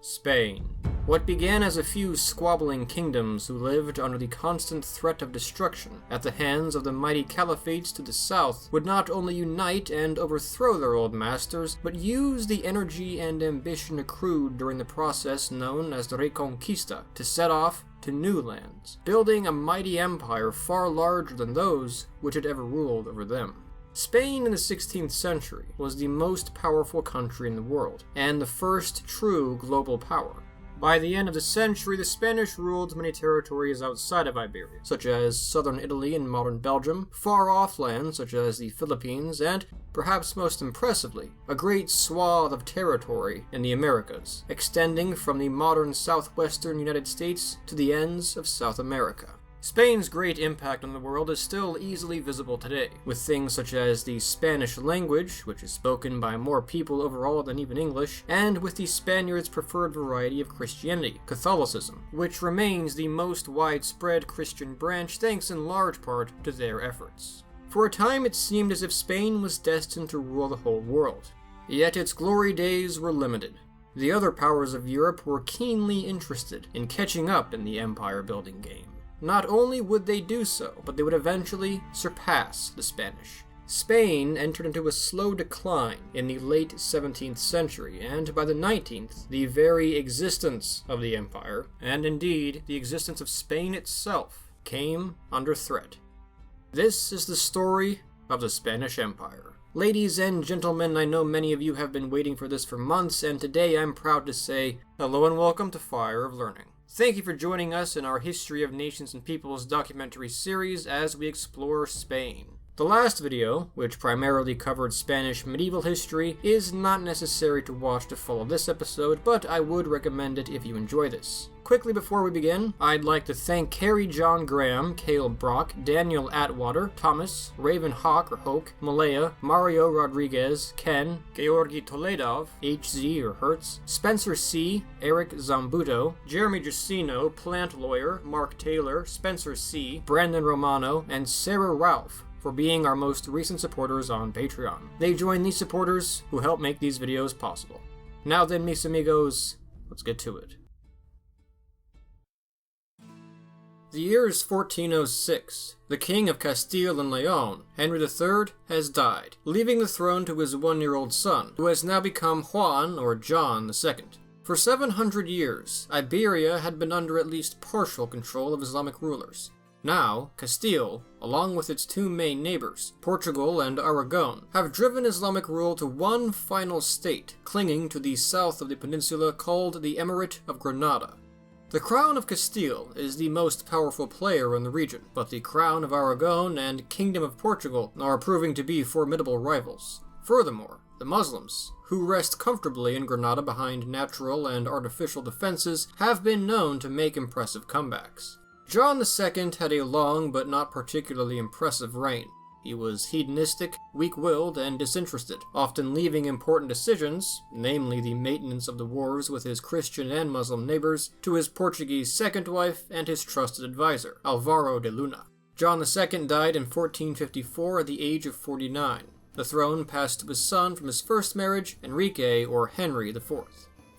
Spain. What began as a few squabbling kingdoms who lived under the constant threat of destruction at the hands of the mighty caliphates to the south would not only unite and overthrow their old masters, but use the energy and ambition accrued during the process known as the Reconquista to set off to new lands, building a mighty empire far larger than those which had ever ruled over them. Spain in the 16th century was the most powerful country in the world, and the first true global power. By the end of the century, the Spanish ruled many territories outside of Iberia, such as southern Italy and modern Belgium, far-off lands such as the Philippines, and, perhaps most impressively, a great swath of territory in the Americas, extending from the modern southwestern United States to the ends of South America. Spain's great impact on the world is still easily visible today, with things such as the Spanish language, which is spoken by more people overall than even English, and with the Spaniards' preferred variety of Christianity, Catholicism, which remains the most widespread Christian branch thanks in large part to their efforts. For a time it seemed as if Spain was destined to rule the whole world, yet its glory days were limited. The other powers of Europe were keenly interested in catching up in the empire-building game. Not only would they do so, but they would eventually surpass the Spanish. Spain entered into a slow decline in the late 17th century, and by the 19th, the very existence of the empire, and indeed the existence of Spain itself, came under threat. This is the story of the Spanish Empire. Ladies and gentlemen, I know many of you have been waiting for this for months, and today I'm proud to say hello and welcome to Fire of Learning. Thank you for joining us in our History of Nations and Peoples documentary series as we explore Spain. The last video, which primarily covered Spanish medieval history, is not necessary to watch to follow this episode, but I would recommend it if you enjoy this. Quickly before we begin, I'd like to thank Carrie John Graham, Cale Brock, Daniel Atwater, Thomas, Raven Hawk or Hoke, Malaya, Mario Rodriguez, Ken, Georgi Toledov, HZ or Hertz, Spencer C., Eric Zambuto, Jeremy Giacino, Plant Lawyer, Mark Taylor, Spencer C., Brandon Romano, and Sarah Ralph for being our most recent supporters on Patreon. They join these supporters who help make these videos possible. Now then, mis amigos, let's get to it. The year is 1406. The King of Castile and Leon, Henry III, has died, leaving the throne to his one-year-old son, who has now become Juan or John II. For 700 years, Iberia had been under at least partial control of Islamic rulers. Now, Castile, along with its two main neighbors, Portugal and Aragon, have driven Islamic rule to one final state, clinging to the south of the peninsula called the Emirate of Granada. The Crown of Castile is the most powerful player in the region, but the Crown of Aragon and Kingdom of Portugal are proving to be formidable rivals. Furthermore, the Muslims, who rest comfortably in Granada behind natural and artificial defenses, have been known to make impressive comebacks. John II had a long but not particularly impressive reign. He was hedonistic, weak-willed, and disinterested, often leaving important decisions, namely the maintenance of the wars with his Christian and Muslim neighbors, to his Portuguese second wife and his trusted advisor, Alvaro de Luna. John II died in 1454 at the age of 49. The throne passed to his son from his first marriage, Enrique or Henry IV.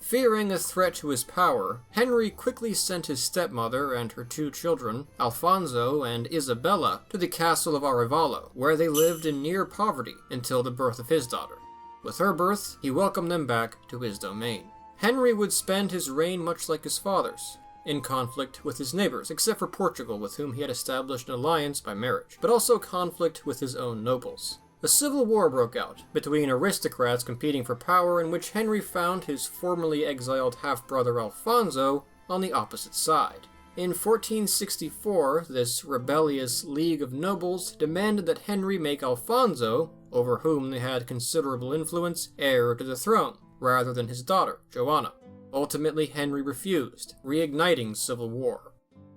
Fearing a threat to his power, Henry quickly sent his stepmother and her two children, Alfonso and Isabella, to the castle of Arevalo, where they lived in near poverty until the birth of his daughter. With her birth, he welcomed them back to his domain. Henry would spend his reign much like his father's, in conflict with his neighbors, except for Portugal, with whom he had established an alliance by marriage, but also conflict with his own nobles. A civil war broke out between aristocrats competing for power, in which Henry found his formerly exiled half-brother Alfonso on the opposite side. In 1464, this rebellious league of nobles demanded that Henry make Alfonso, over whom they had considerable influence, heir to the throne, rather than his daughter, Joanna. Ultimately, Henry refused, reigniting civil war.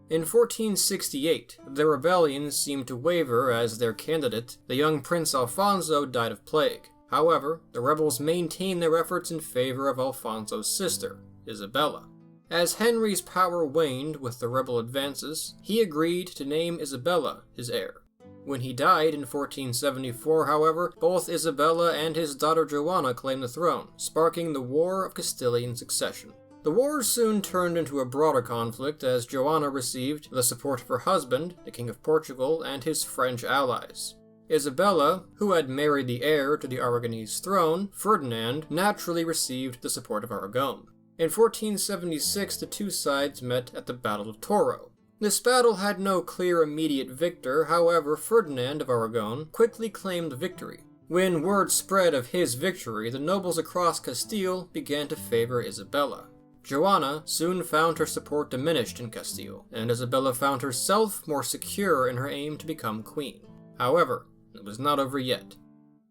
In 1468, the rebellion seemed to waver as their candidate, the young Prince Alfonso, died of plague. However, the rebels maintained their efforts in favor of Alfonso's sister, Isabella. As Henry's power waned with the rebel advances, he agreed to name Isabella his heir. When he died in 1474, however, both Isabella and his daughter Joanna claimed the throne, sparking the War of Castilian Succession. The wars soon turned into a broader conflict as Joanna received the support of her husband, the King of Portugal, and his French allies. Isabella, who had married the heir to the Aragonese throne, Ferdinand, naturally received the support of Aragon. In 1476, the two sides met at the Battle of Toro. This battle had no clear immediate victor, however, Ferdinand of Aragon quickly claimed victory. When word spread of his victory, the nobles across Castile began to favor Isabella. Joanna soon found her support diminished in Castile, and Isabella found herself more secure in her aim to become queen. However, it was not over yet.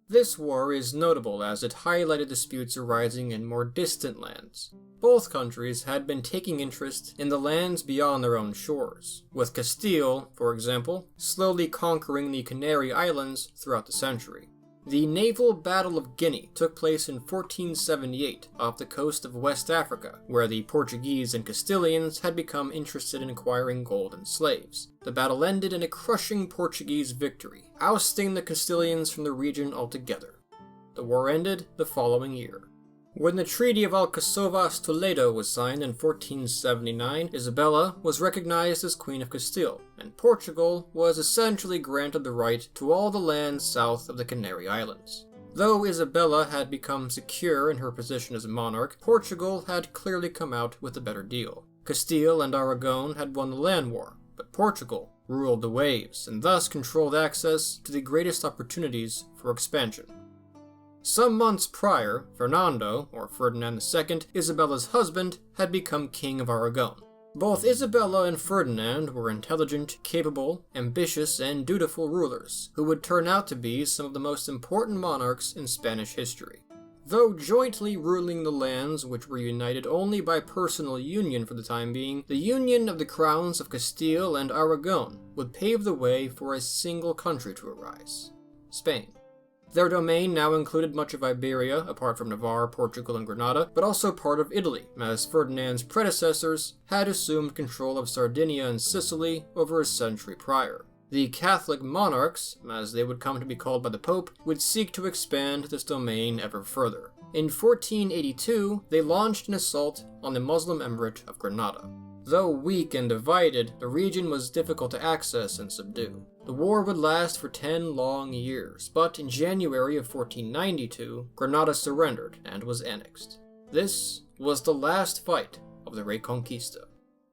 This war is notable as it highlighted disputes arising in more distant lands. Both countries had been taking interest in the lands beyond their own shores, with Castile, for example, slowly conquering the Canary Islands throughout the century. The naval Battle of Guinea took place in 1478 off the coast of West Africa, where the Portuguese and Castilians had become interested in acquiring gold and slaves. The battle ended in a crushing Portuguese victory, ousting the Castilians from the region altogether. The war ended the following year. When the Treaty of Alcazovas-Toledo was signed in 1479, Isabella was recognized as Queen of Castile, and Portugal was essentially granted the right to all the lands south of the Canary Islands. Though Isabella had become secure in her position as a monarch, Portugal had clearly come out with a better deal. Castile and Aragon had won the land war, but Portugal ruled the waves, and thus controlled access to the greatest opportunities for expansion. Some months prior, Fernando, or Ferdinand II, Isabella's husband, had become King of Aragon. Both Isabella and Ferdinand were intelligent, capable, ambitious, and dutiful rulers, who would turn out to be some of the most important monarchs in Spanish history. Though jointly ruling the lands which were united only by personal union for the time being, the union of the crowns of Castile and Aragon would pave the way for a single country to arise: Spain. Their domain now included much of Iberia, apart from Navarre, Portugal, and Granada, but also part of Italy, as Ferdinand's predecessors had assumed control of Sardinia and Sicily over a century prior. The Catholic monarchs, as they would come to be called by the Pope, would seek to expand this domain ever further. In 1482, they launched an assault on the Muslim Emirate of Granada. Though weak and divided, the region was difficult to access and subdue. The war would last for 10 long years, but in January of 1492, Granada surrendered and was annexed. This was the last fight of the Reconquista.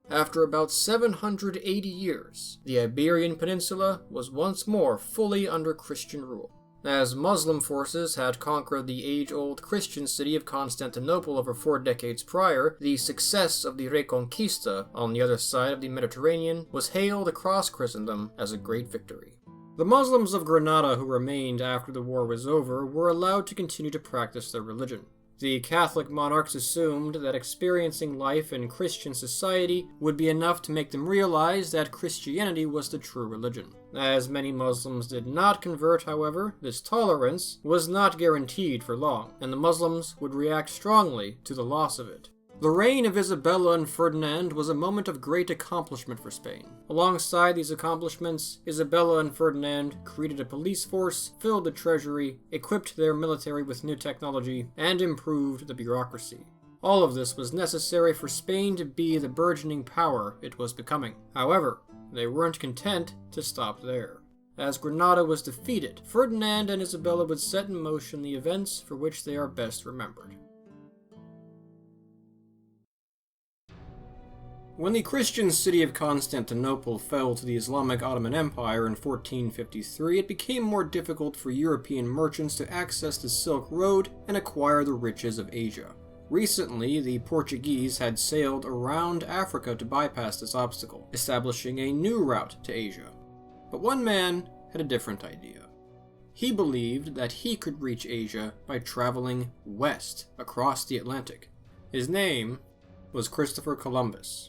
After about 780 years, the Iberian Peninsula was once more fully under Christian rule. As Muslim forces had conquered the age-old Christian city of Constantinople over 4 decades prior, the success of the Reconquista on the other side of the Mediterranean was hailed across Christendom as a great victory. The Muslims of Granada who remained after the war was over were allowed to continue to practice their religion. The Catholic monarchs assumed that experiencing life in Christian society would be enough to make them realize that Christianity was the true religion. As many Muslims did not convert, however, this tolerance was not guaranteed for long, and the Muslims would react strongly to the loss of it. The reign of Isabella and Ferdinand was a moment of great accomplishment for Spain. Alongside these accomplishments, Isabella and Ferdinand created a police force, filled the treasury, equipped their military with new technology, and improved the bureaucracy. All of this was necessary for Spain to be the burgeoning power it was becoming. However, they weren't content to stop there. As Granada was defeated, Ferdinand and Isabella would set in motion the events for which they are best remembered. When the Christian city of Constantinople fell to the Islamic Ottoman Empire in 1453, it became more difficult for European merchants to access the Silk Road and acquire the riches of Asia. Recently, the Portuguese had sailed around Africa to bypass this obstacle, establishing a new route to Asia. But one man had a different idea. He believed that he could reach Asia by traveling west across the Atlantic. His name was Christopher Columbus.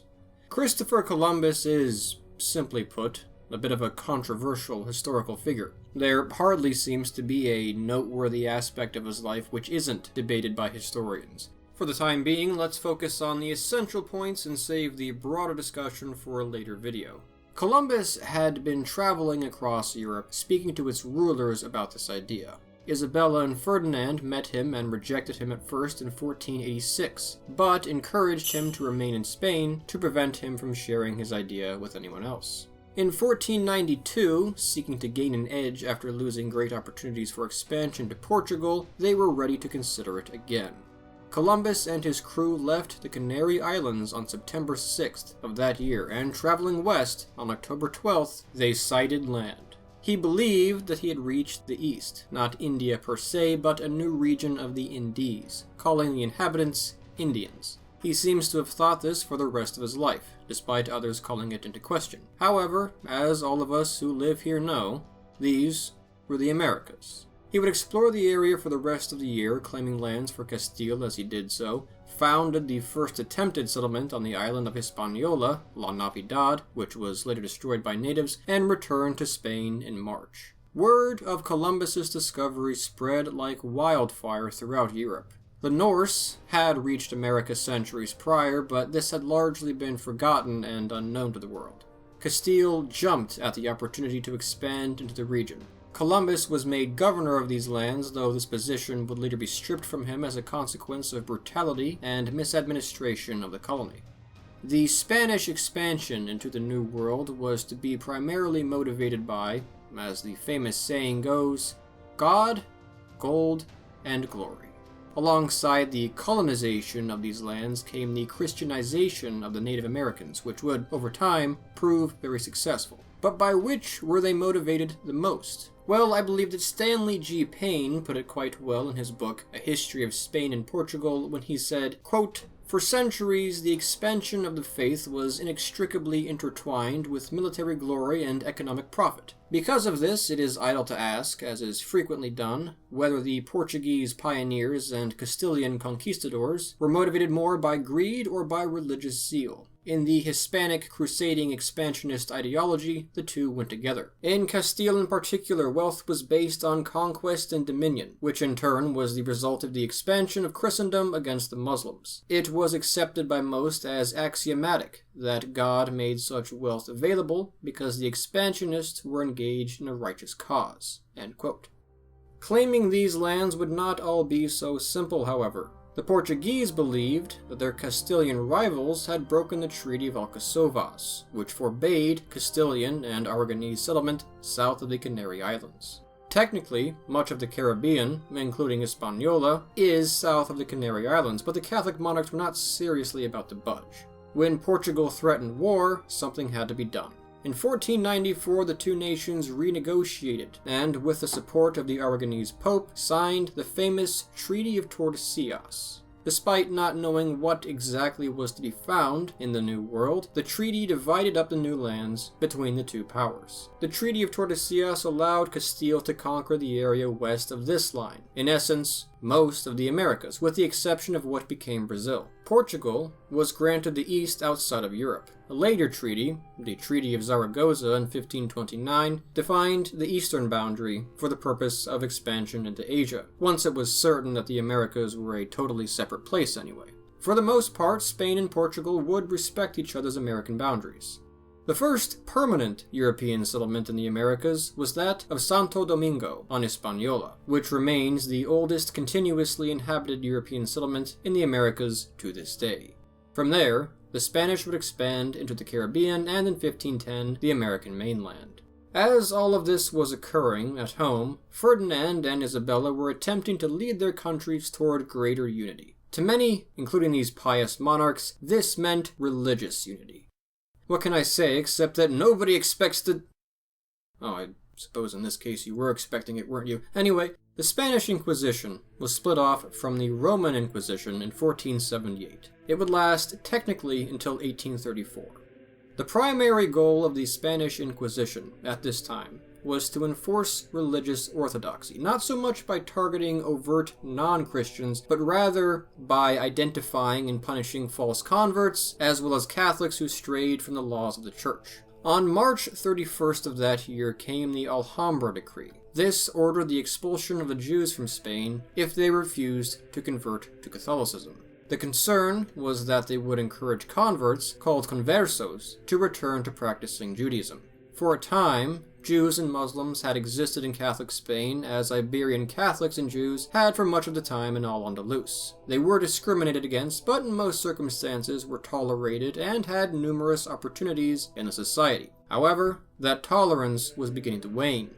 Christopher Columbus is, simply put, a bit of a controversial historical figure. There hardly seems to be a noteworthy aspect of his life which isn't debated by historians. For the time being, let's focus on the essential points and save the broader discussion for a later video. Columbus had been traveling across Europe, speaking to its rulers about this idea. Isabella and Ferdinand met him and rejected him at first in 1486, but encouraged him to remain in Spain to prevent him from sharing his idea with anyone else. In 1492, seeking to gain an edge after losing great opportunities for expansion to Portugal, they were ready to consider it again. Columbus and his crew left the Canary Islands on September 6th of that year, and traveling west on October 12th, they sighted land. He believed that he had reached the east, not India per se, but a new region of the Indies, calling the inhabitants Indians. He seems to have thought this for the rest of his life, despite others calling it into question. However, as all of us who live here know, these were the Americas. He would explore the area for the rest of the year, claiming lands for Castile as he did so, founded the first attempted settlement on the island of Hispaniola, La Navidad, which was later destroyed by natives, and returned to Spain in March. Word of Columbus's discovery spread like wildfire throughout Europe. The Norse had reached America centuries prior, but this had largely been forgotten and unknown to the world. Castile jumped at the opportunity to expand into the region. Columbus was made governor of these lands, though this position would later be stripped from him as a consequence of brutality and misadministration of the colony. The Spanish expansion into the New World was to be primarily motivated by, as the famous saying goes, God, gold, and glory. Alongside the colonization of these lands came the Christianization of the Native Americans, which would, over time, prove very successful. But by which were they motivated the most? Well, I believe that Stanley G. Payne put it quite well in his book, A History of Spain and Portugal, when he said, quote, "For centuries, the expansion of the faith was inextricably intertwined with military glory and economic profit. Because of this, it is idle to ask, as is frequently done, whether the Portuguese pioneers and Castilian conquistadors were motivated more by greed or by religious zeal. In the Hispanic crusading expansionist ideology, the two went together. In Castile in particular, wealth was based on conquest and dominion, which in turn was the result of the expansion of Christendom against the Muslims. It was accepted by most as axiomatic that God made such wealth available because the expansionists were engaged in a righteous cause." End quote. Claiming these lands would not all be so simple, however. The Portuguese believed that their Castilian rivals had broken the Treaty of Alcasovas, which forbade Castilian and Aragonese settlement south of the Canary Islands. Technically, much of the Caribbean, including Hispaniola, is south of the Canary Islands, but the Catholic monarchs were not seriously about to budge. When Portugal threatened war, something had to be done. In 1494, the two nations renegotiated, and with the support of the Aragonese Pope, signed the famous Treaty of Tordesillas. Despite not knowing what exactly was to be found in the New World, the treaty divided up the new lands between the two powers. The Treaty of Tordesillas allowed Castile to conquer the area west of this line, in essence, most of the Americas, with the exception of what became Brazil. Portugal was granted the east outside of Europe. A later treaty, the Treaty of Zaragoza in 1529, defined the eastern boundary for the purpose of expansion into Asia, once it was certain that the Americas were a totally separate place anyway. For the most part, Spain and Portugal would respect each other's American boundaries. The first permanent European settlement in the Americas was that of Santo Domingo on Hispaniola, which remains the oldest continuously inhabited European settlement in the Americas to this day. From there, the Spanish would expand into the Caribbean and in 1510, the American mainland. As all of this was occurring at home, Ferdinand and Isabella were attempting to lead their countries toward greater unity. To many, including these pious monarchs, this meant religious unity. What can I say except that nobody expects to... Oh, I suppose in this case you were expecting it, weren't you? Anyway, the Spanish Inquisition was split off from the Roman Inquisition in 1478. It would last technically until 1834. The primary goal of the Spanish Inquisition at this time was to enforce religious orthodoxy, not so much by targeting overt non-Christians, but rather by identifying and punishing false converts, as well as Catholics who strayed from the laws of the Church. On March 31st of that year came the Alhambra Decree. This ordered the expulsion of the Jews from Spain if they refused to convert to Catholicism. The concern was that they would encourage converts, called conversos, to return to practicing Judaism. For a time, Jews and Muslims had existed in Catholic Spain as Iberian Catholics and Jews had for much of the time in Al-Andalus. They were discriminated against, but in most circumstances were tolerated and had numerous opportunities in the society. However, that tolerance was beginning to wane.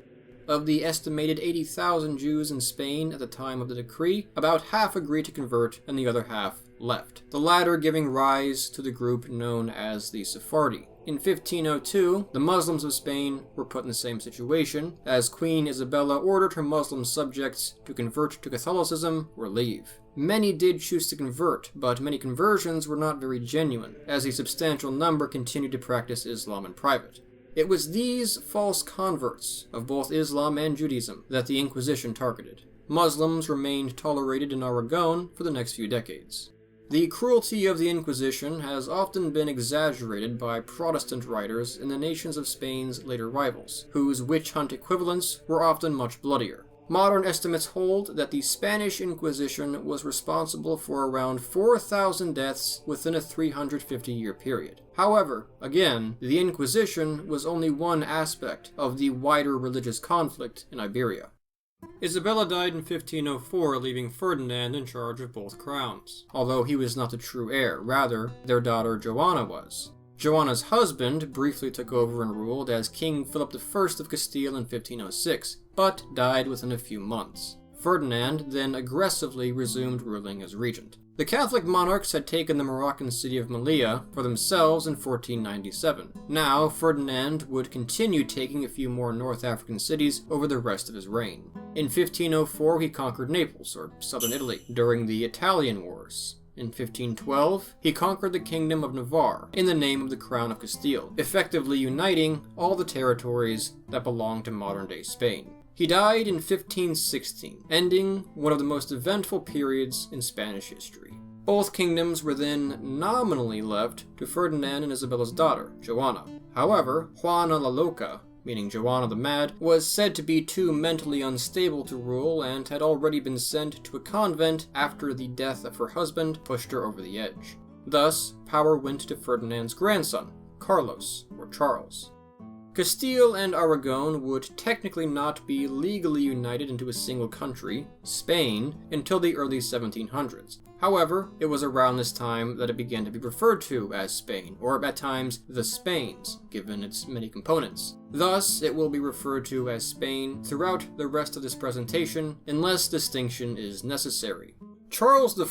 Of the estimated 80,000 Jews in Spain at the time of the decree, about half agreed to convert and the other half left, the latter giving rise to the group known as the Sephardi. In 1502, the Muslims of Spain were put in the same situation, as Queen Isabella ordered her Muslim subjects to convert to Catholicism or leave. Many did choose to convert, but many conversions were not very genuine, as a substantial number continued to practice Islam in private. It was these false converts of both Islam and Judaism that the Inquisition targeted. Muslims remained tolerated in Aragon for the next few decades. The cruelty of the Inquisition has often been exaggerated by Protestant writers in the nations of Spain's later rivals, whose witch hunt equivalents were often much bloodier. Modern estimates hold that the Spanish Inquisition was responsible for around 4,000 deaths within a 350-year period. However, again, the Inquisition was only one aspect of the wider religious conflict in Iberia. Isabella died in 1504, leaving Ferdinand in charge of both crowns, although he was not the true heir. Rather, their daughter Joanna was. Joanna's husband briefly took over and ruled as King Philip I of Castile in 1506, but died within a few months. Ferdinand then aggressively resumed ruling as regent. The Catholic monarchs had taken the Moroccan city of Melilla for themselves in 1497. Now, Ferdinand would continue taking a few more North African cities over the rest of his reign. In 1504, he conquered Naples, or southern Italy, during the Italian Wars. In 1512, he conquered the Kingdom of Navarre in the name of the Crown of Castile, effectively uniting all the territories that belonged to modern-day Spain. He died in 1516, ending one of the most eventful periods in Spanish history. Both kingdoms were then nominally left to Ferdinand and Isabella's daughter, Joanna. However, Juana la Loca, meaning Joanna the Mad, was said to be too mentally unstable to rule and had already been sent to a convent after the death of her husband pushed her over the edge. Thus, power went to Ferdinand's grandson, Carlos, or Charles. Castile and Aragon would technically not be legally united into a single country, Spain, until the early 1700s. However, it was around this time that it began to be referred to as Spain, or at times the Spains, given its many components. Thus, it will be referred to as Spain throughout the rest of this presentation, unless distinction is necessary. Charles I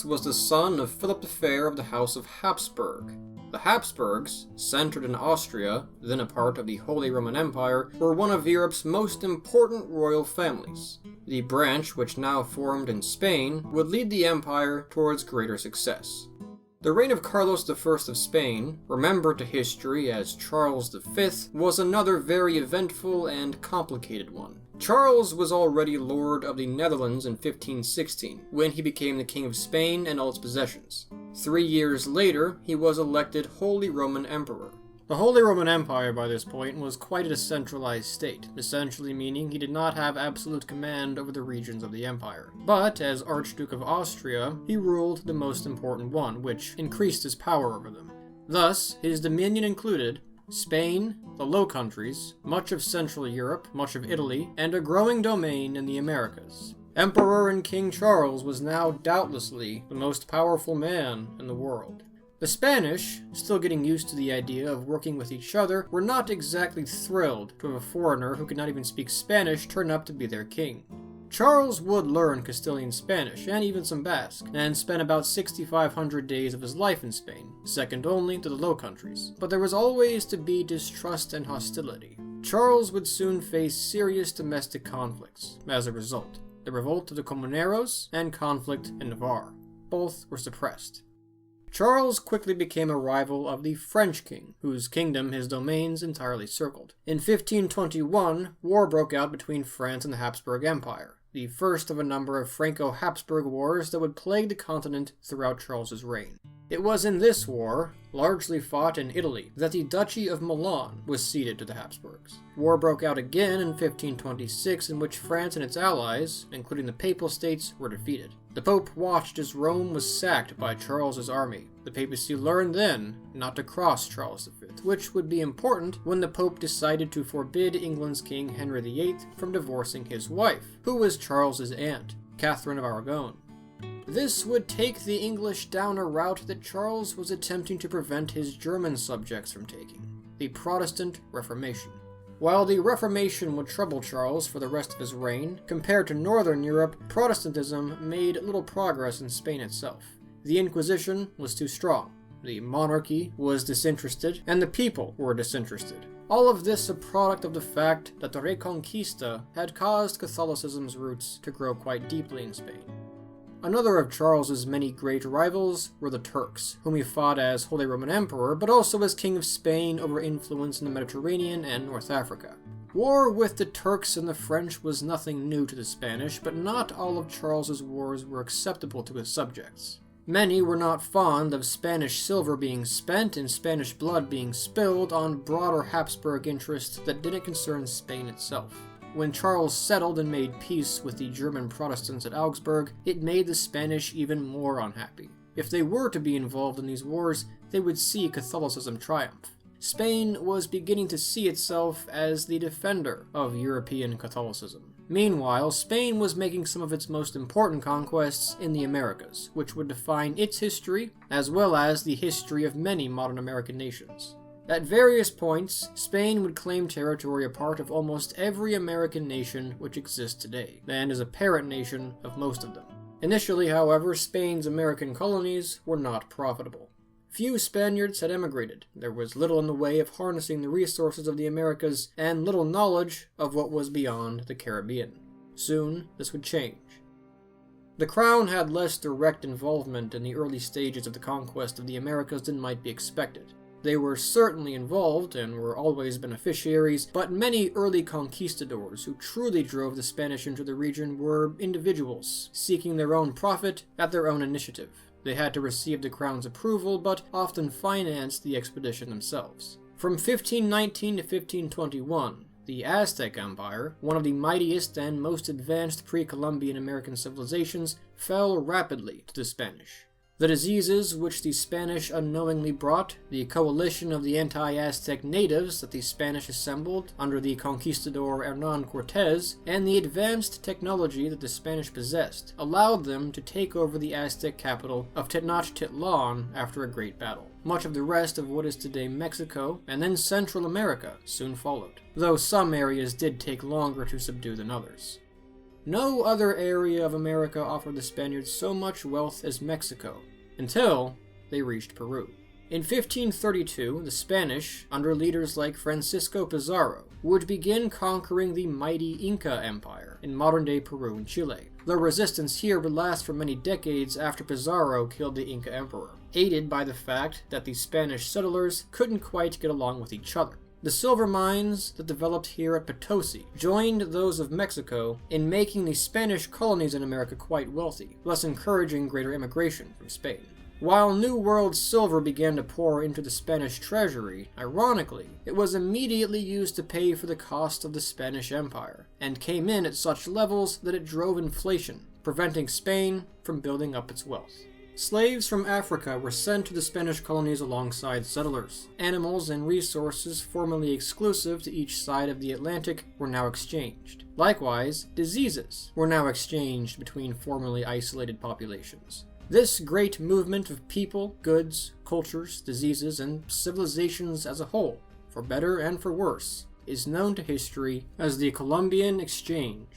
was the son of Philip the Fair of the House of Habsburg. The Habsburgs, centered in Austria, then a part of the Holy Roman Empire, were one of Europe's most important royal families. The branch which now formed in Spain would lead the empire towards greater success. The reign of Carlos I of Spain, remembered to history as Charles V, was another very eventful and complicated one. Charles was already Lord of the Netherlands in 1516, when he became the King of Spain and all its possessions. 3 years later, he was elected Holy Roman Emperor. The Holy Roman Empire by this point was quite a decentralized state, essentially meaning he did not have absolute command over the regions of the empire. But, as Archduke of Austria, he ruled the most important one, which increased his power over them. Thus, his dominion included Spain, the Low Countries, much of Central Europe, much of Italy, and a growing domain in the Americas. Emperor and King Charles was now doubtlessly the most powerful man in the world. The Spanish, still getting used to the idea of working with each other, were not exactly thrilled to have a foreigner who could not even speak Spanish turn up to be their king. Charles would learn Castilian Spanish, and even some Basque, and spent about 6,500 days of his life in Spain, second only to the Low Countries. But there was always to be distrust and hostility. Charles would soon face serious domestic conflicts as a result. The revolt of the Comuneros and conflict in Navarre. Both were suppressed. Charles quickly became a rival of the French king, whose kingdom his domains entirely circled. In 1521, war broke out between France and the Habsburg Empire, the first of a number of Franco-Habsburg wars that would plague the continent throughout Charles's reign. It was in this war, largely fought in Italy, that the Duchy of Milan was ceded to the Habsburgs. War broke out again in 1526, in which France and its allies, including the Papal States, were defeated. The Pope watched as Rome was sacked by Charles's army. The papacy learned then not to cross Charles V. which would be important when the Pope decided to forbid England's King Henry VIII from divorcing his wife, who was Charles's aunt, Catherine of Aragon. This would take the English down a route that Charles was attempting to prevent his German subjects from taking, the Protestant Reformation. While the Reformation would trouble Charles for the rest of his reign, compared to Northern Europe, Protestantism made little progress in Spain itself. The Inquisition was too strong, the monarchy was disinterested, and the people were disinterested. All of this a product of the fact that the Reconquista had caused Catholicism's roots to grow quite deeply in Spain. Another of Charles's many great rivals were the Turks, whom he fought as Holy Roman Emperor, but also as King of Spain over influence in the Mediterranean and North Africa. War with the Turks and the French was nothing new to the Spanish, but not all of Charles's wars were acceptable to his subjects. Many were not fond of Spanish silver being spent and Spanish blood being spilled on broader Habsburg interests that didn't concern Spain itself. When Charles settled and made peace with the German Protestants at Augsburg, it made the Spanish even more unhappy. If they were to be involved in these wars, they would see Catholicism triumph. Spain was beginning to see itself as the defender of European Catholicism. Meanwhile, Spain was making some of its most important conquests in the Americas, which would define its history, as well as the history of many modern American nations. At various points, Spain would claim territory a part of almost every American nation which exists today, and is a parent nation of most of them. Initially, however, Spain's American colonies were not profitable. Few Spaniards had emigrated. There was little in the way of harnessing the resources of the Americas, and little knowledge of what was beyond the Caribbean. Soon, this would change. The Crown had less direct involvement in the early stages of the conquest of the Americas than might be expected. They were certainly involved and were always beneficiaries, but many early conquistadors who truly drove the Spanish into the region were individuals, seeking their own profit at their own initiative. They had to receive the crown's approval, but often financed the expedition themselves. From 1519 to 1521, the Aztec Empire, one of the mightiest and most advanced pre-Columbian American civilizations, fell rapidly to the Spanish. The diseases which the Spanish unknowingly brought, the coalition of the anti-Aztec natives that the Spanish assembled under the conquistador Hernán Cortés, and the advanced technology that the Spanish possessed, allowed them to take over the Aztec capital of Tenochtitlan after a great battle. Much of the rest of what is today Mexico, and then Central America, soon followed, though some areas did take longer to subdue than others. No other area of America offered the Spaniards so much wealth as Mexico, until they reached Peru. In 1532, the Spanish, under leaders like Francisco Pizarro, would begin conquering the mighty Inca Empire in modern-day Peru and Chile. The resistance here would last for many decades after Pizarro killed the Inca emperor, aided by the fact that the Spanish settlers couldn't quite get along with each other. The silver mines that developed here at Potosi joined those of Mexico in making the Spanish colonies in America quite wealthy, thus encouraging greater immigration from Spain. While New World silver began to pour into the Spanish treasury, ironically, it was immediately used to pay for the cost of the Spanish Empire, and came in at such levels that it drove inflation, preventing Spain from building up its wealth. Slaves from Africa were sent to the Spanish colonies alongside settlers. Animals and resources formerly exclusive to each side of the Atlantic were now exchanged. Likewise, diseases were now exchanged between formerly isolated populations. This great movement of people, goods, cultures, diseases, and civilizations as a whole, for better and for worse, is known to history as the Columbian Exchange.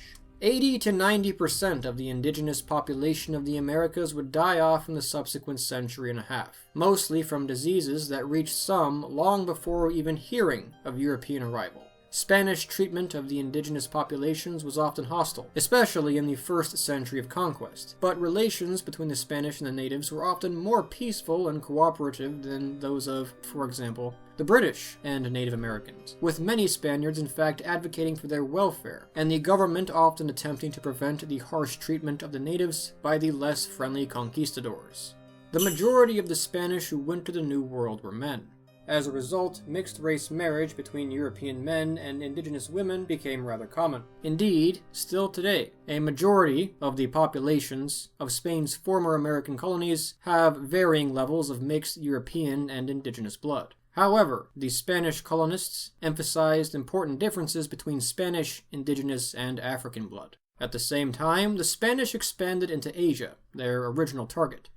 80 to 90% of the indigenous population of the Americas would die off in the subsequent century and a half, mostly from diseases that reached some long before even hearing of European arrival. Spanish treatment of the indigenous populations was often hostile, especially in the first century of conquest, but relations between the Spanish and the natives were often more peaceful and cooperative than those of, for example, the British and Native Americans, with many Spaniards in fact advocating for their welfare, and the government often attempting to prevent the harsh treatment of the natives by the less friendly conquistadors. The majority of the Spanish who went to the New World were men. As a result, mixed-race marriage between European men and indigenous women became rather common. Indeed, still today, a majority of the populations of Spain's former American colonies have varying levels of mixed European and indigenous blood. However, the Spanish colonists emphasized important differences between Spanish, indigenous, and African blood. At the same time, the Spanish expanded into Asia, their original target.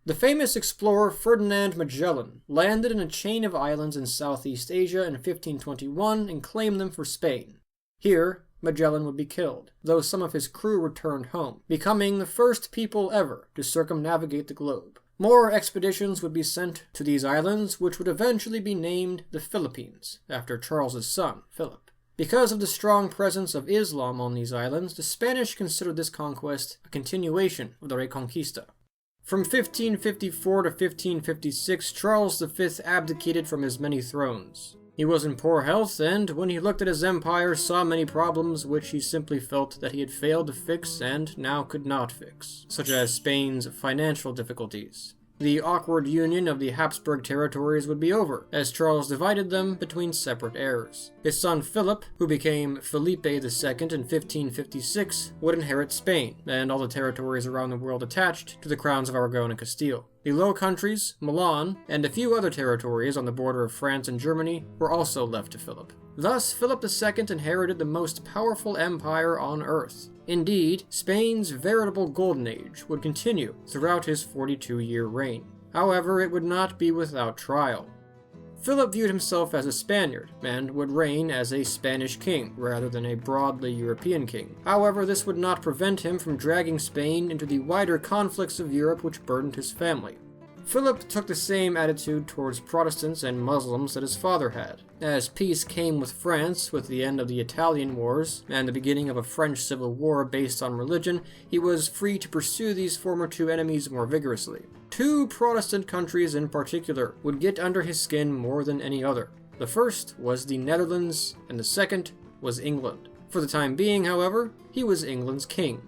The famous explorer Ferdinand Magellan landed in a chain of islands in Southeast Asia in 1521 and claimed them for Spain. Here, Magellan would be killed, though some of his crew returned home, becoming the first people ever to circumnavigate the globe. More expeditions would be sent to these islands, which would eventually be named the Philippines, after Charles's son, Philip. Because of the strong presence of Islam on these islands, the Spanish considered this conquest a continuation of the Reconquista. From 1554 to 1556, Charles V abdicated from his many thrones. He was in poor health, and when he looked at his empire, saw many problems which he simply felt that he had failed to fix and now could not fix, such as Spain's financial difficulties. The awkward union of the Habsburg territories would be over, as Charles divided them between separate heirs. His son Philip, who became Felipe II in 1556, would inherit Spain, and all the territories around the world attached to the crowns of Aragon and Castile. The Low Countries, Milan, and a few other territories on the border of France and Germany were also left to Philip. Thus, Philip II inherited the most powerful empire on earth. Indeed, Spain's veritable golden age would continue throughout his 42-year reign. However, it would not be without trial. Philip viewed himself as a Spaniard, and would reign as a Spanish king, rather than a broadly European king. However, this would not prevent him from dragging Spain into the wider conflicts of Europe which burdened his family. Philip took the same attitude towards Protestants and Muslims that his father had. As peace came with France with the end of the Italian Wars and the beginning of a French civil war based on religion, he was free to pursue these former two enemies more vigorously. Two Protestant countries in particular would get under his skin more than any other. The first was the Netherlands, and the second was England. For the time being, however, he was England's king.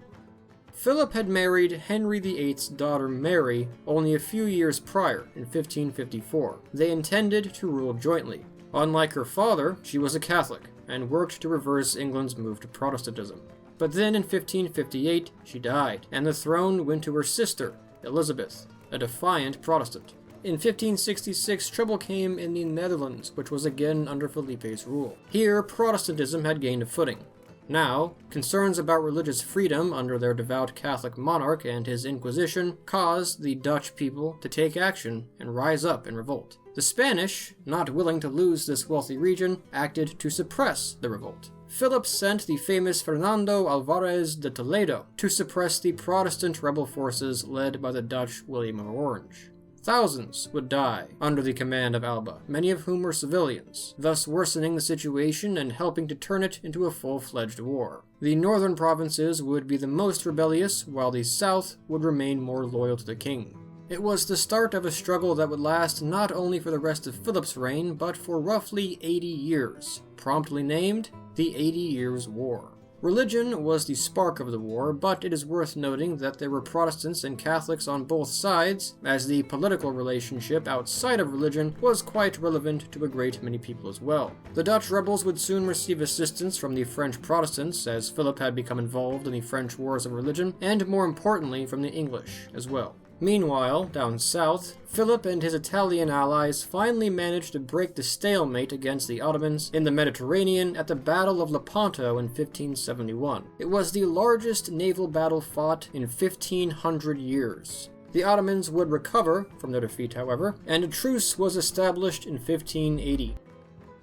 Philip had married Henry VIII's daughter Mary only a few years prior, in 1554. They intended to rule jointly. Unlike her father, she was a Catholic, and worked to reverse England's move to Protestantism. But then in 1558, she died, and the throne went to her sister, Elizabeth, a defiant Protestant. In 1566, trouble came in the Netherlands, which was again under Felipe's rule. Here, Protestantism had gained a footing. Now, concerns about religious freedom under their devout Catholic monarch and his Inquisition caused the Dutch people to take action and rise up in revolt. The Spanish, not willing to lose this wealthy region, acted to suppress the revolt. Philip sent the famous Fernando Alvarez de Toledo to suppress the Protestant rebel forces led by the Dutch William of Orange. Thousands would die under the command of Alba, many of whom were civilians, thus worsening the situation and helping to turn it into a full-fledged war. The northern provinces would be the most rebellious, while the south would remain more loyal to the king. It was the start of a struggle that would last not only for the rest of Philip's reign, but for roughly 80 years, promptly named the 80 Years' War. Religion was the spark of the war, but it is worth noting that there were Protestants and Catholics on both sides, as the political relationship outside of religion was quite relevant to a great many people as well. The Dutch rebels would soon receive assistance from the French Protestants, as Philip had become involved in the French wars of religion, and more importantly from the English as well. Meanwhile, down south, Philip and his Italian allies finally managed to break the stalemate against the Ottomans in the Mediterranean at the Battle of Lepanto in 1571. It was the largest naval battle fought in 1500 years. The Ottomans would recover from their defeat, however, and a truce was established in 1580.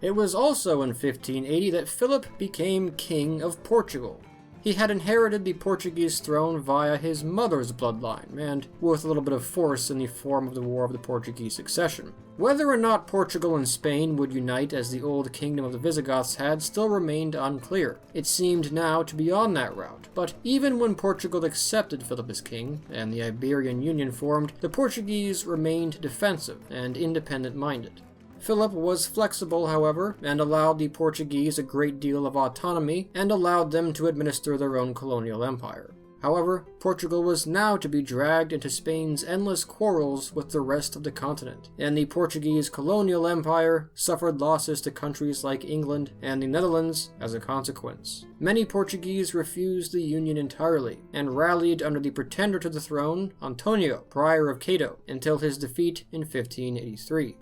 It was also in 1580 that Philip became King of Portugal. He had inherited the Portuguese throne via his mother's bloodline, and with a little bit of force in the form of the War of the Portuguese Succession. Whether or not Portugal and Spain would unite as the old kingdom of the Visigoths had still remained unclear. It seemed now to be on that route, but even when Portugal accepted Philip as king, and the Iberian Union formed, the Portuguese remained defensive and independent-minded. Philip was flexible, however, and allowed the Portuguese a great deal of autonomy and allowed them to administer their own colonial empire. However, Portugal was now to be dragged into Spain's endless quarrels with the rest of the continent, and the Portuguese colonial empire suffered losses to countries like England and the Netherlands as a consequence. Many Portuguese refused the union entirely, and rallied under the pretender to the throne, Antonio, Prior of Cato, until his defeat in 1583.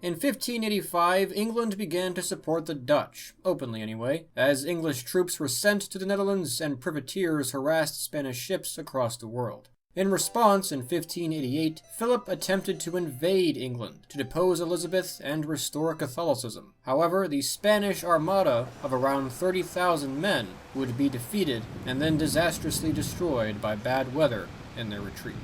In 1585, England began to support the Dutch, openly anyway, as English troops were sent to the Netherlands and privateers harassed Spanish ships across the world. In response, in 1588, Philip attempted to invade England to depose Elizabeth and restore Catholicism. However, the Spanish armada of around 30,000 men would be defeated and then disastrously destroyed by bad weather in their retreat.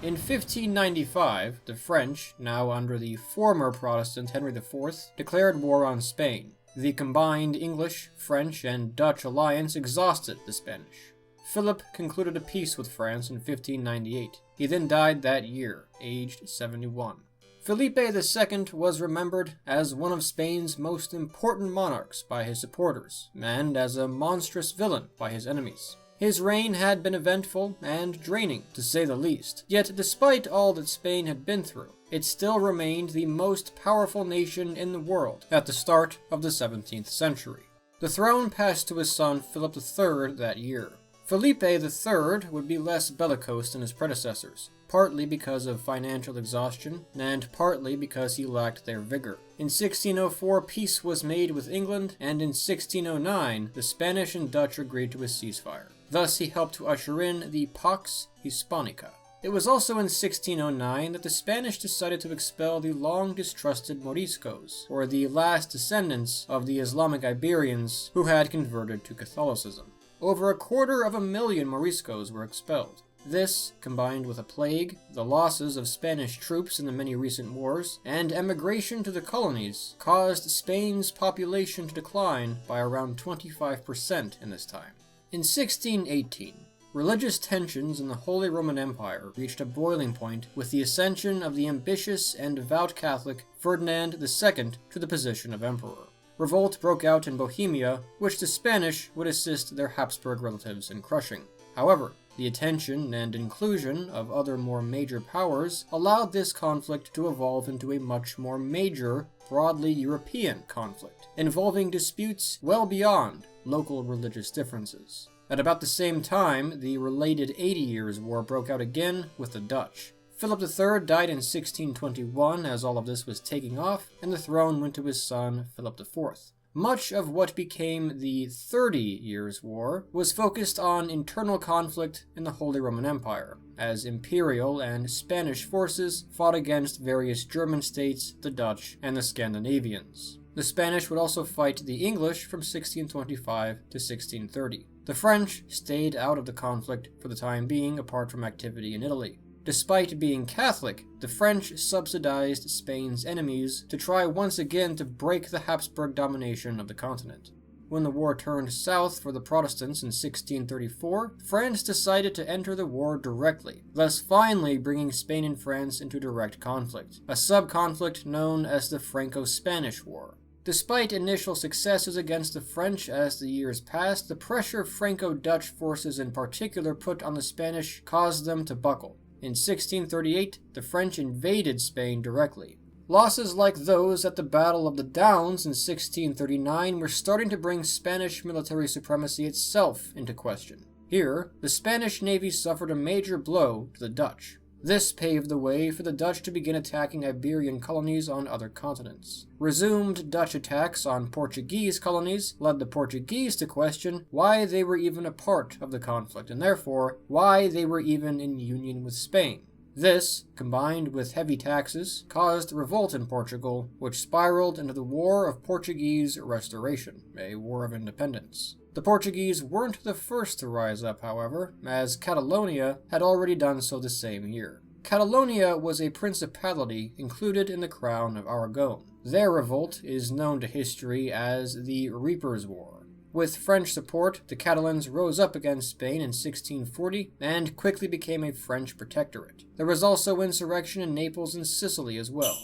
In 1595, the French, now under the former Protestant Henry IV, declared war on Spain. The combined English, French, and Dutch alliance exhausted the Spanish. Philip concluded a peace with France in 1598. He then died that year, aged 71. Felipe II was remembered as one of Spain's most important monarchs by his supporters, and as a monstrous villain by his enemies. His reign had been eventful and draining, to say the least. Yet, despite all that Spain had been through, it still remained the most powerful nation in the world at the start of the 17th century. The throne passed to his son Philip III that year. Felipe III would be less bellicose than his predecessors, partly because of financial exhaustion, and partly because he lacked their vigor. In 1604, peace was made with England, and in 1609, the Spanish and Dutch agreed to a ceasefire. Thus, he helped to usher in the Pax Hispanica. It was also in 1609 that the Spanish decided to expel the long-distrusted Moriscos, or the last descendants of the Islamic Iberians who had converted to Catholicism. Over 250,000 Moriscos were expelled. This, combined with a plague, the losses of Spanish troops in the many recent wars, and emigration to the colonies, caused Spain's population to decline by around 25% in this time. In 1618, religious tensions in the Holy Roman Empire reached a boiling point with the ascension of the ambitious and devout Catholic Ferdinand II to the position of emperor. Revolt broke out in Bohemia, which the Spanish would assist their Habsburg relatives in crushing. However, the attention and inclusion of other more major powers allowed this conflict to evolve into a much more major, broadly European conflict, involving disputes well beyond local religious differences. At about the same time, the related 80 Years' War broke out again with the Dutch. Philip III died in 1621 as all of this was taking off, and the throne went to his son, Philip IV. Much of what became the 30 Years' War was focused on internal conflict in the Holy Roman Empire, as Imperial and Spanish forces fought against various German states, the Dutch, and the Scandinavians. The Spanish would also fight the English from 1625 to 1630. The French stayed out of the conflict for the time being, apart from activity in Italy. Despite being Catholic, the French subsidized Spain's enemies to try once again to break the Habsburg domination of the continent. When the war turned south for the Protestants in 1634, France decided to enter the war directly, thus finally bringing Spain and France into direct conflict, a sub-conflict known as the Franco-Spanish War. Despite initial successes against the French as the years passed, the pressure Franco-Dutch forces in particular put on the Spanish caused them to buckle. In 1638, the French invaded Spain directly. Losses like those at the Battle of the Downs in 1639 were starting to bring Spanish military supremacy itself into question. Here, the Spanish navy suffered a major blow to the Dutch. This paved the way for the Dutch to begin attacking Iberian colonies on other continents. Resumed Dutch attacks on Portuguese colonies led the Portuguese to question why they were even a part of the conflict, and therefore why they were even in union with Spain. This, combined with heavy taxes, caused revolt in Portugal, which spiraled into the War of Portuguese Restoration, a war of independence. The Portuguese weren't the first to rise up, however, as Catalonia had already done so the same year. Catalonia was a principality included in the Crown of Aragon. Their revolt is known to history as the Reapers' War. With French support, the Catalans rose up against Spain in 1640 and quickly became a French protectorate. There was also insurrection in Naples and Sicily as well.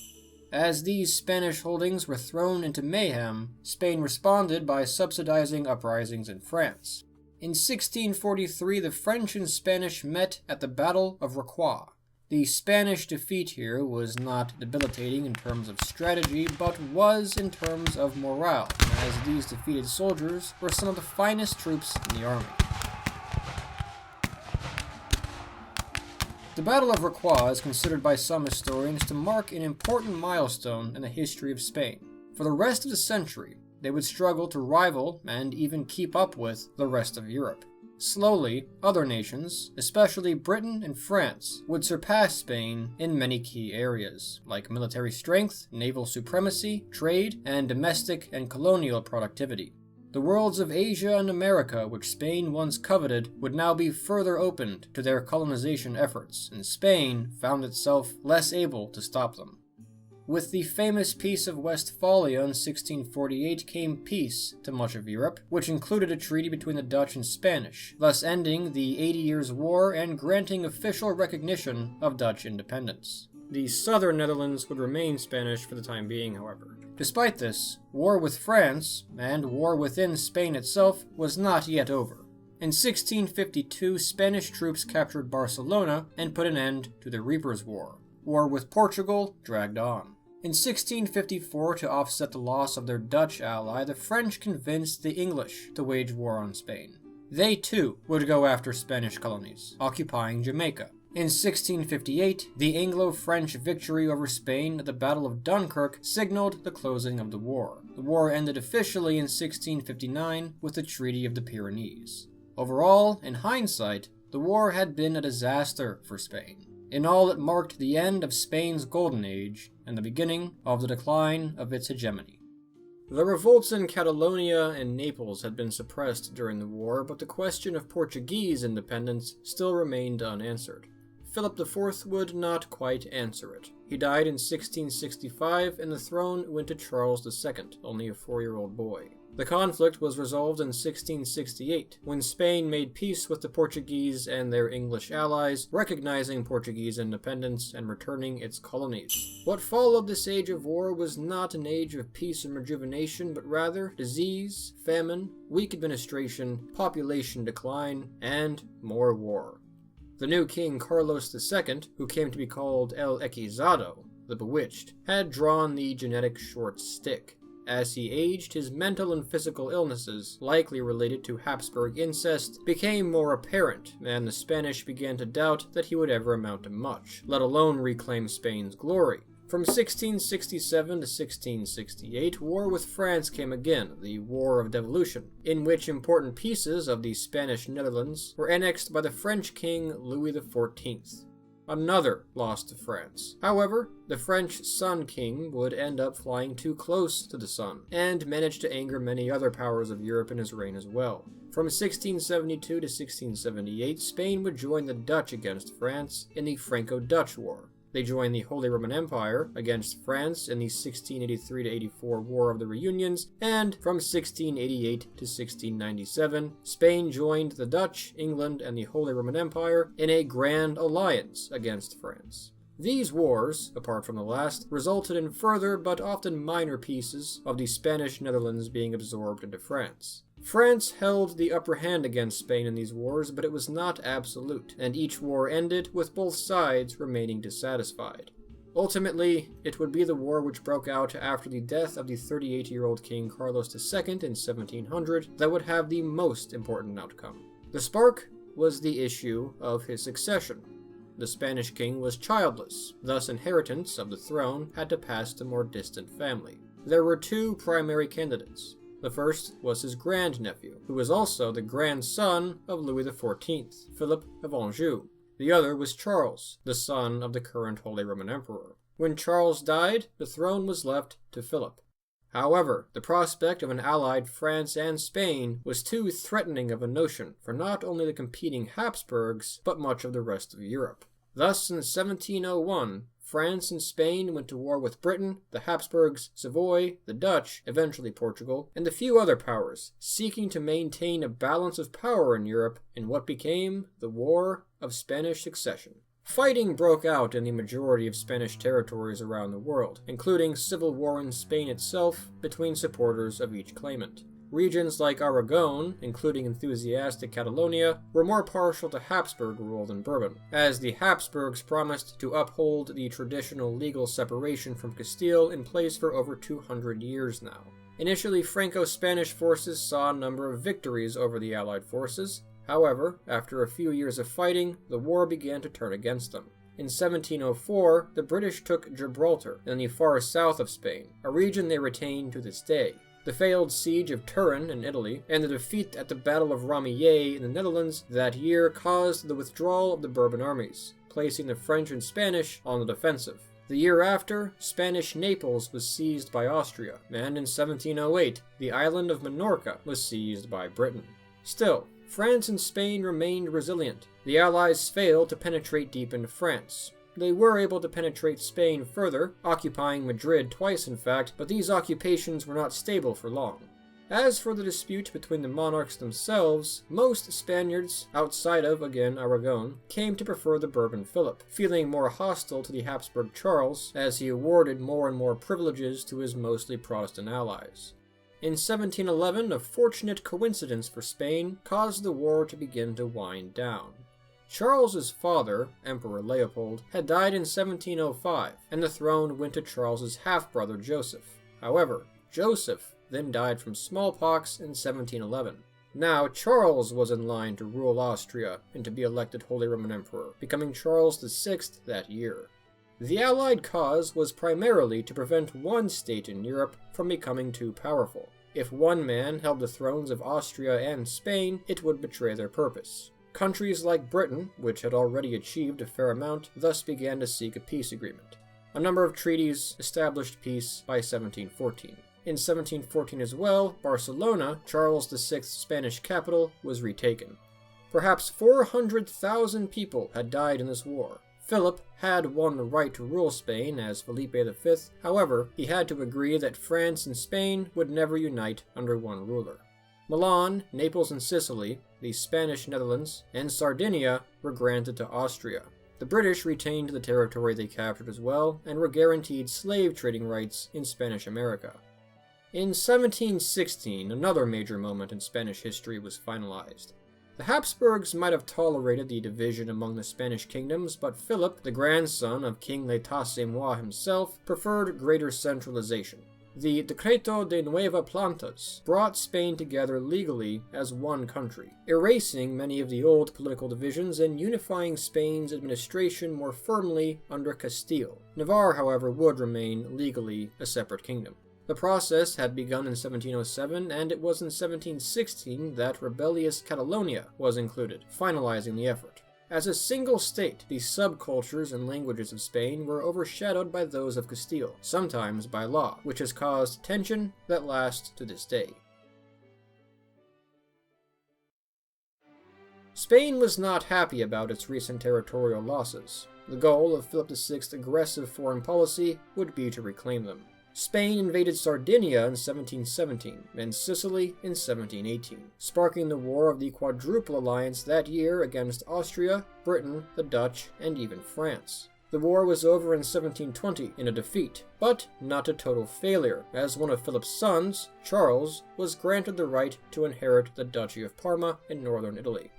As these Spanish holdings were thrown into mayhem, Spain responded by subsidizing uprisings in France. In 1643, the French and Spanish met at the Battle of Rocroi. The Spanish defeat here was not debilitating in terms of strategy, but was in terms of morale, as these defeated soldiers were some of the finest troops in the army. The Battle of Rocroi is considered by some historians to mark an important milestone in the history of Spain. For the rest of the century, they would struggle to rival and even keep up with the rest of Europe. Slowly, other nations, especially Britain and France, would surpass Spain in many key areas, like military strength, naval supremacy, trade, and domestic and colonial productivity. The worlds of Asia and America, which Spain once coveted, would now be further opened to their colonization efforts, and Spain found itself less able to stop them. With the famous Peace of Westphalia in 1648 came peace to much of Europe, which included a treaty between the Dutch and Spanish, thus ending the 80 Years' War and granting official recognition of Dutch independence. The southern Netherlands would remain Spanish for the time being, however. Despite this, war with France, and war within Spain itself, was not yet over. In 1652, Spanish troops captured Barcelona and put an end to the Reapers' War. War with Portugal dragged on. In 1654, to offset the loss of their Dutch ally, the French convinced the English to wage war on Spain. They, too, would go after Spanish colonies, occupying Jamaica. In 1658, the Anglo-French victory over Spain at the Battle of Dunkirk signaled the closing of the war. The war ended officially in 1659 with the Treaty of the Pyrenees. Overall, in hindsight, the war had been a disaster for Spain. In all, it marked the end of Spain's golden age and the beginning of the decline of its hegemony. The revolts in Catalonia and Naples had been suppressed during the war, but the question of Portuguese independence still remained unanswered. Philip IV would not quite answer it. He died in 1665, and the throne went to Charles II, only a 4-year-old boy. The conflict was resolved in 1668, when Spain made peace with the Portuguese and their English allies, recognizing Portuguese independence and returning its colonies. What followed this age of war was not an age of peace and rejuvenation, but rather disease, famine, weak administration, population decline, and more war. The new king Carlos II, who came to be called El Hechizado, the Bewitched, had drawn the genetic short stick. As he aged, his mental and physical illnesses, likely related to Habsburg incest, became more apparent, and the Spanish began to doubt that he would ever amount to much, let alone reclaim Spain's glory. From 1667 to 1668, war with France came again, the War of Devolution, in which important pieces of the Spanish Netherlands were annexed by the French king Louis XIV. Another loss to France. However, the French Sun King would end up flying too close to the sun, and managed to anger many other powers of Europe in his reign as well. From 1672 to 1678, Spain would join the Dutch against France in the Franco-Dutch War. They joined the Holy Roman Empire against France in the 1683-84 War of the Reunions, and from 1688 to 1697, Spain joined the Dutch, England, and the Holy Roman Empire in a grand alliance against France. These wars, apart from the last, resulted in further but often minor pieces of the Spanish Netherlands being absorbed into France. France held the upper hand against Spain in these wars, but it was not absolute, and each war ended with both sides remaining dissatisfied. Ultimately, it would be the war which broke out after the death of the 38-year-old King Carlos II in 1700 that would have the most important outcome. The spark was the issue of his succession. The Spanish king was childless, thus inheritance of the throne had to pass to more distant family. There were two primary candidates. The first was his grandnephew, who was also the grandson of Louis XIV, Philip of Anjou. The other was Charles, the son of the current Holy Roman Emperor. When Charles died, the throne was left to Philip. However, the prospect of an allied France and Spain was too threatening of a notion for not only the competing Habsburgs, but much of the rest of Europe. Thus, in 1701, France and Spain went to war with Britain, the Habsburgs, Savoy, the Dutch, eventually Portugal, and a few other powers, seeking to maintain a balance of power in Europe in what became the War of Spanish Succession. Fighting broke out in the majority of Spanish territories around the world, including civil war in Spain itself between supporters of each claimant. Regions like Aragon, including enthusiastic Catalonia, were more partial to Habsburg rule than Bourbon, as the Habsburgs promised to uphold the traditional legal separation from Castile in place for over 200 years now. Initially, Franco-Spanish forces saw a number of victories over the Allied forces. However, after a few years of fighting, the war began to turn against them. In 1704, the British took Gibraltar in the far south of Spain, a region they retain to this day. The failed siege of Turin in Italy and the defeat at the Battle of Ramillies in the Netherlands that year caused the withdrawal of the Bourbon armies, placing the French and Spanish on the defensive. The year after, Spanish Naples was seized by Austria, and in 1708, the island of Minorca was seized by Britain. Still, France and Spain remained resilient. The Allies failed to penetrate deep into France. They were able to penetrate Spain further, occupying Madrid twice in fact, but these occupations were not stable for long. As for the dispute between the monarchs themselves, most Spaniards, outside of, again, Aragon, came to prefer the Bourbon Philip, feeling more hostile to the Habsburg Charles, as he awarded more and more privileges to his mostly Protestant allies. In 1711, a fortunate coincidence for Spain caused the war to begin to wind down. Charles's father, Emperor Leopold, had died in 1705, and the throne went to Charles's half-brother Joseph. However, Joseph then died from smallpox in 1711. Now Charles was in line to rule Austria and to be elected Holy Roman Emperor, becoming Charles VI that year. The Allied cause was primarily to prevent one state in Europe from becoming too powerful. If one man held the thrones of Austria and Spain, it would betray their purpose. Countries like Britain, which had already achieved a fair amount, thus began to seek a peace agreement. A number of treaties established peace by 1714. In 1714 as well, Barcelona, Charles VI's Spanish capital, was retaken. Perhaps 400,000 people had died in this war. Philip had won the right to rule Spain as Felipe V, however, he had to agree that France and Spain would never unite under one ruler. Milan, Naples and Sicily, the Spanish Netherlands, and Sardinia were granted to Austria. The British retained the territory they captured as well, and were guaranteed slave trading rights in Spanish America. In 1716, another major moment in Spanish history was finalized. The Habsburgs might have tolerated the division among the Spanish kingdoms, but Philip, the grandson of King L'État-c'est-moi himself, preferred greater centralization. The Decreto de Nueva Plantas brought Spain together legally as one country, erasing many of the old political divisions and unifying Spain's administration more firmly under Castile. Navarre, however, would remain legally a separate kingdom. The process had begun in 1707, and it was in 1716 that rebellious Catalonia was included, finalizing the effort. As a single state, the subcultures and languages of Spain were overshadowed by those of Castile, sometimes by law, which has caused tension that lasts to this day. Spain was not happy about its recent territorial losses. The goal of Philip VI's aggressive foreign policy would be to reclaim them. Spain invaded Sardinia in 1717 and Sicily in 1718, sparking the War of the Quadruple Alliance that year against Austria, Britain, the Dutch, and even France. The war was over in 1720 in a defeat, but not a total failure, as one of Philip's sons, Charles, was granted the right to inherit the Duchy of Parma in northern Italy.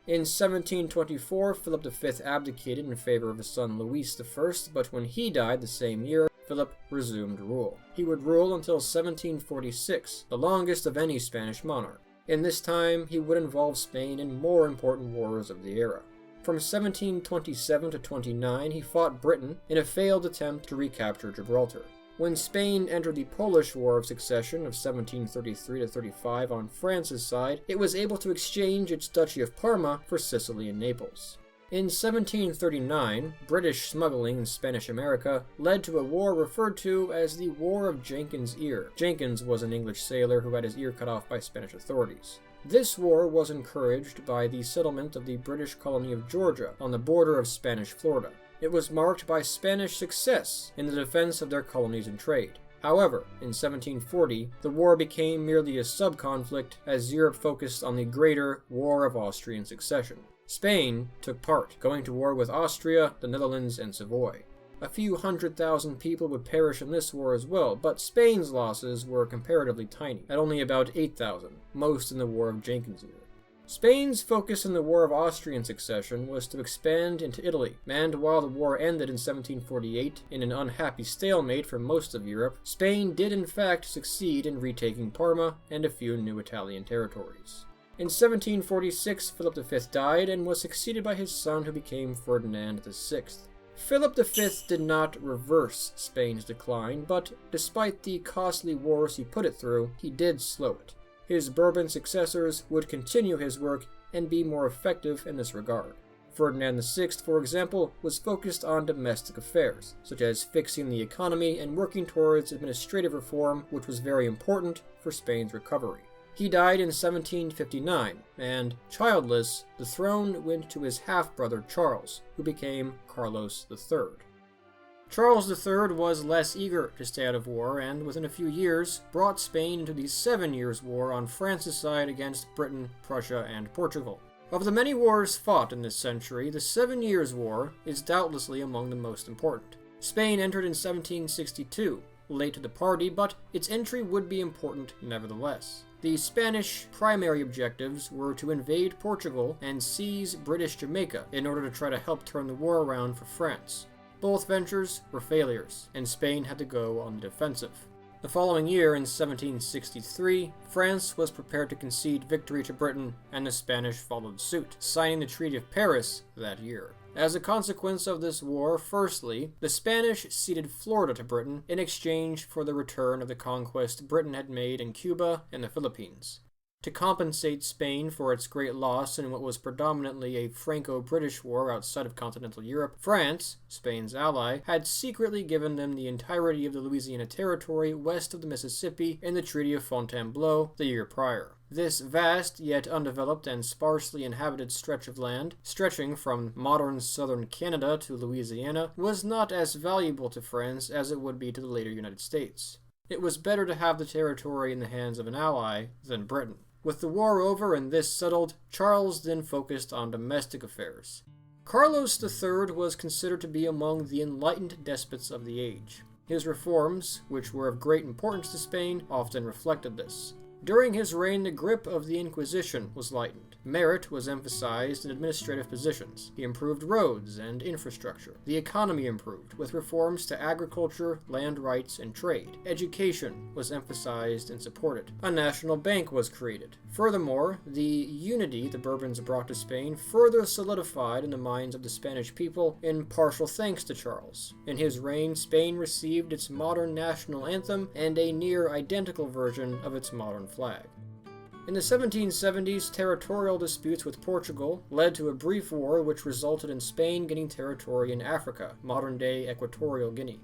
In 1724, Philip V abdicated in favor of his son Louis I, but when he died the same year, Philip resumed rule. He would rule until 1746, the longest of any Spanish monarch. In this time, he would involve Spain in more important wars of the era. From 1727 to 29, he fought Britain in a failed attempt to recapture Gibraltar. When Spain entered the Polish War of Succession of 1733-35 on France's side, it was able to exchange its Duchy of Parma for Sicily and Naples. In 1739, British smuggling in Spanish America led to a war referred to as the War of Jenkins' Ear. Jenkins was an English sailor who had his ear cut off by Spanish authorities. This war was encouraged by the settlement of the British colony of Georgia on the border of Spanish Florida. It was marked by Spanish success in the defense of their colonies and trade. However, in 1740, the war became merely a sub-conflict as Europe focused on the greater War of Austrian Succession. Spain took part, going to war with Austria, the Netherlands, and Savoy. A few 100,000 people would perish in this war as well, but Spain's losses were comparatively tiny, at only about 8,000, most in the War of Jenkins' year. Spain's focus in the War of Austrian Succession was to expand into Italy, and while the war ended in 1748 in an unhappy stalemate for most of Europe, Spain did in fact succeed in retaking Parma and a few new Italian territories. In 1746, Philip V died and was succeeded by his son, who became Ferdinand VI. Philip V did not reverse Spain's decline, but despite the costly wars he put it through, he did slow it. His Bourbon successors would continue his work and be more effective in this regard. Ferdinand VI, for example, was focused on domestic affairs, such as fixing the economy and working towards administrative reform, which was very important for Spain's recovery. He died in 1759, and, childless, the throne went to his half-brother Charles, who became Carlos III. Charles III was less eager to stay out of war, and within a few years brought Spain into the 7 Years' War on France's side against Britain, Prussia, and Portugal. Of the many wars fought in this century, the 7 Years' War is doubtlessly among the most important. Spain entered in 1762, late to the party, but its entry would be important nevertheless. The Spanish primary objectives were to invade Portugal and seize British Jamaica in order to try to help turn the war around for France. Both ventures were failures, and Spain had to go on the defensive. The following year, in 1763, France was prepared to concede victory to Britain, and the Spanish followed suit, signing the Treaty of Paris that year. As a consequence of this war, firstly, the Spanish ceded Florida to Britain in exchange for the return of the conquest Britain had made in Cuba and the Philippines. To compensate Spain for its great loss in what was predominantly a Franco-British war outside of continental Europe, France, Spain's ally, had secretly given them the entirety of the Louisiana Territory west of the Mississippi in the Treaty of Fontainebleau the year prior. This vast, yet undeveloped and sparsely inhabited stretch of land, stretching from modern southern Canada to Louisiana, was not as valuable to France as it would be to the later United States. It was better to have the territory in the hands of an ally than Britain. With the war over and this settled, Charles then focused on domestic affairs. Carlos III was considered to be among the enlightened despots of the age. His reforms, which were of great importance to Spain, often reflected this. During his reign, the grip of the Inquisition was lightened. Merit was emphasized in administrative positions. He improved roads and infrastructure. The economy improved, with reforms to agriculture, land rights, and trade. Education was emphasized and supported. A national bank was created. Furthermore, the unity the Bourbons brought to Spain further solidified in the minds of the Spanish people, in partial thanks to Charles. In his reign, Spain received its modern national anthem and a near-identical version of its modern flag. In the 1770s, territorial disputes with Portugal led to a brief war which resulted in Spain getting territory in Africa, modern-day Equatorial Guinea.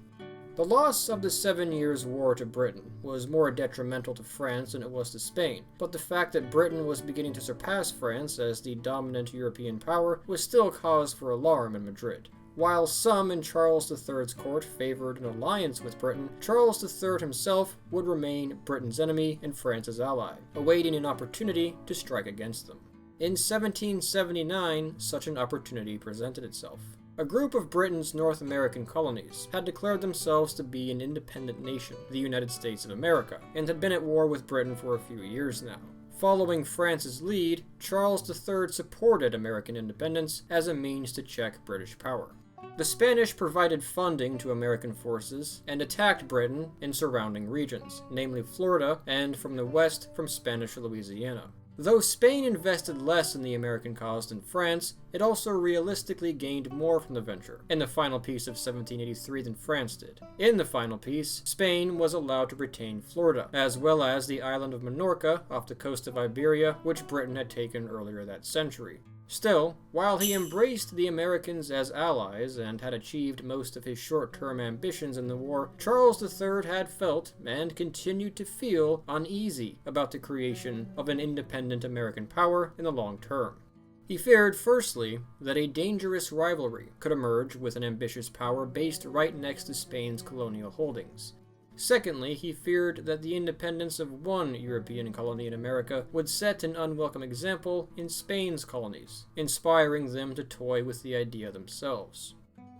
The loss of the 7 Years' War to Britain was more detrimental to France than it was to Spain, but the fact that Britain was beginning to surpass France as the dominant European power was still cause for alarm in Madrid. While some in Charles III's court favored an alliance with Britain, Charles III himself would remain Britain's enemy and France's ally, awaiting an opportunity to strike against them. In 1779, such an opportunity presented itself. A group of Britain's North American colonies had declared themselves to be an independent nation, the United States of America, and had been at war with Britain for a few years now. Following France's lead, Charles III supported American independence as a means to check British power. The Spanish provided funding to American forces and attacked Britain in surrounding regions, namely Florida and from the west from Spanish Louisiana. Though Spain invested less in the American cause than France, it also realistically gained more from the venture in the final peace of 1783 than France did. In the final peace, Spain was allowed to retain Florida, as well as the island of Minorca off the coast of Iberia, which Britain had taken earlier that century. Still, while he embraced the Americans as allies and had achieved most of his short-term ambitions in the war, Charles III had felt, and continued to feel, uneasy about the creation of an independent American power in the long term. He feared, firstly, that a dangerous rivalry could emerge with an ambitious power based right next to Spain's colonial holdings. Secondly, he feared that the independence of one European colony in America would set an unwelcome example in Spain's colonies, inspiring them to toy with the idea themselves.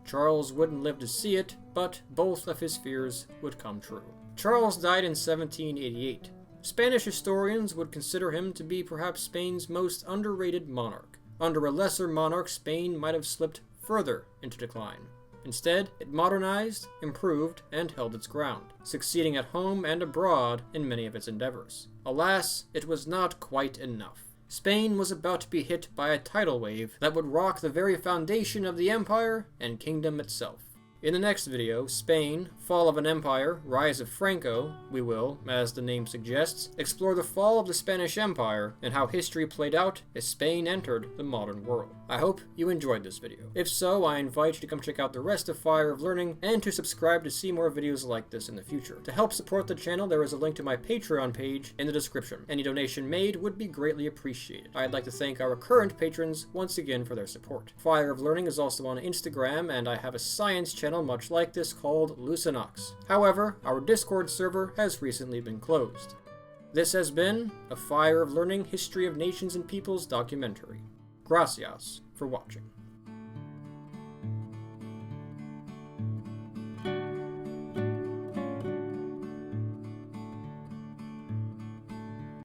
Charles wouldn't live to see it, but both of his fears would come true. Charles died in 1788. Spanish historians would consider him to be perhaps Spain's most underrated monarch. Under a lesser monarch, Spain might have slipped further into decline. Instead, it modernized, improved, and held its ground, succeeding at home and abroad in many of its endeavors. Alas, it was not quite enough. Spain was about to be hit by a tidal wave that would rock the very foundation of the empire and kingdom itself. In the next video, Spain, Fall of an Empire, Rise of Franco, we will, as the name suggests, explore the fall of the Spanish Empire and how history played out as Spain entered the modern world. I hope you enjoyed this video. If so, I invite you to come check out the rest of Fire of Learning and to subscribe to see more videos like this in the future. To help support the channel, there is a link to my Patreon page in the description. Any donation made would be greatly appreciated. I'd like to thank our current patrons once again for their support. Fire of Learning is also on Instagram, and I have a science channel much like this called Lucinox. However, our Discord server has recently been closed. This has been a Fire of Learning History of Nations and Peoples documentary. Gracias for watching.